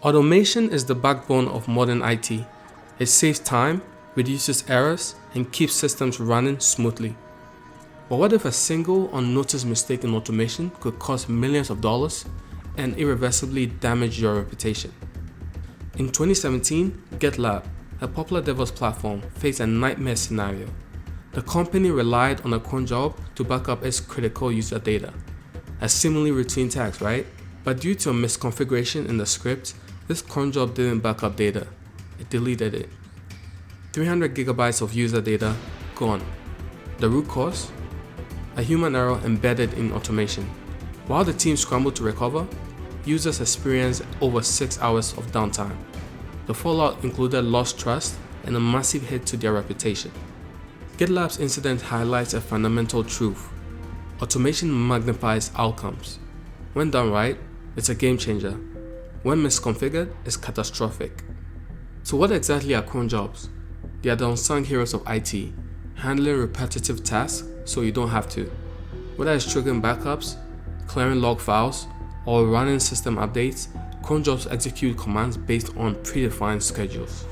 Automation is the backbone of modern IT. It saves time, reduces errors, and keeps systems running smoothly. But what if a single unnoticed mistake in automation could cost millions of dollars and irreversibly damage your reputation? In 2017, GitLab, a popular DevOps platform, faced a nightmare scenario. The company relied on a CronJob to back up its critical user data. A seemingly routine task, right? But due to a misconfiguration in the script, this CronJob didn't back up data. It deleted it. 300 gigabytes of user data gone. The root cause? A human error embedded in automation. While the team scrambled to recover, users experienced over 6 hours of downtime. The fallout included lost trust and a massive hit to their reputation. GitLab's incident highlights a fundamental truth. Automation magnifies outcomes. When done right, it's a game changer. When misconfigured, it's catastrophic. So what exactly are CronJobs? They are the unsung heroes of IT, handling repetitive tasks so you don't have to. Whether it's triggering backups, clearing log files, or running system updates, CronJobs execute commands based on predefined schedules.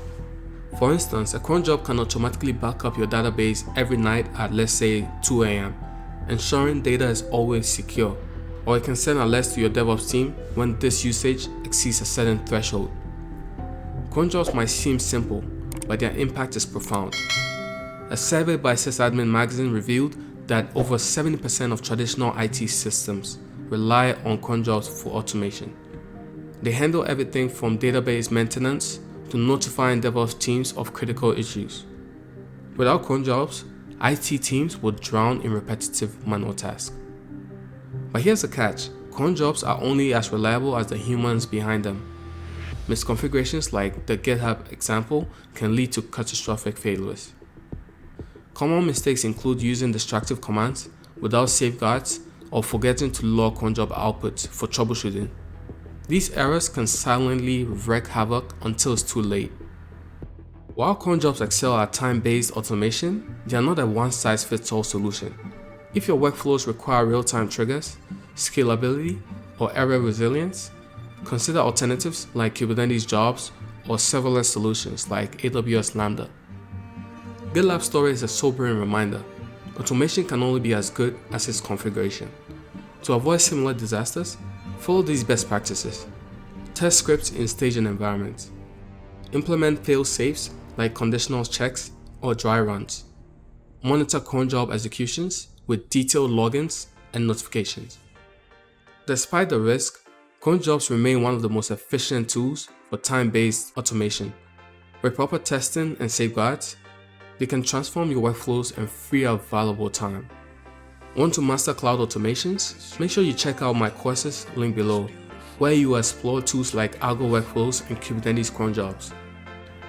For instance, a CronJob can automatically back up your database every night at, let's say, 2 a.m., ensuring data is always secure. Or it can send alerts to your DevOps team when this usage exceeds a certain threshold. CronJobs might seem simple, but their impact is profound. A survey by Sysadmin magazine revealed that over 70% of traditional IT systems rely on CronJobs for automation. They handle everything from database maintenance to notifying DevOps teams of critical issues. Without CronJobs, IT teams would drown in repetitive manual tasks. But here's the catch, CronJobs are only as reliable as the humans behind them. Misconfigurations like the GitHub example can lead to catastrophic failures. Common mistakes include using destructive commands without safeguards or forgetting to log CronJob outputs for troubleshooting. These errors can silently wreak havoc until it's too late. While CronJobs excel at time-based automation, they are not a one-size-fits-all solution. If your workflows require real-time triggers, scalability, or error resilience, consider alternatives like Kubernetes jobs or serverless solutions like AWS Lambda. GitLab's story is a sobering reminder. Automation can only be as good as its configuration. To avoid similar disasters, follow these best practices. Test scripts in staging environments. Implement fail-safes like conditional checks or dry runs. Monitor CronJob executions with detailed logins and notifications. Despite the risk, CronJobs remain one of the most efficient tools for time-based automation. With proper testing and safeguards, they can transform your workflows and free up valuable time. Want to master cloud automations? Make sure you check out my courses linked below, where you will explore tools like Algo workflows and Kubernetes CronJobs.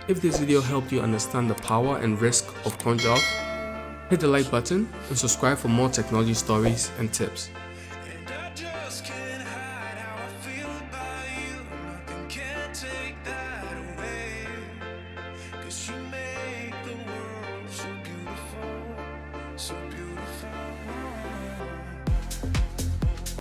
If this video helped you understand the power and risk of CronJobs, hit the like button and subscribe for more technology stories and tips.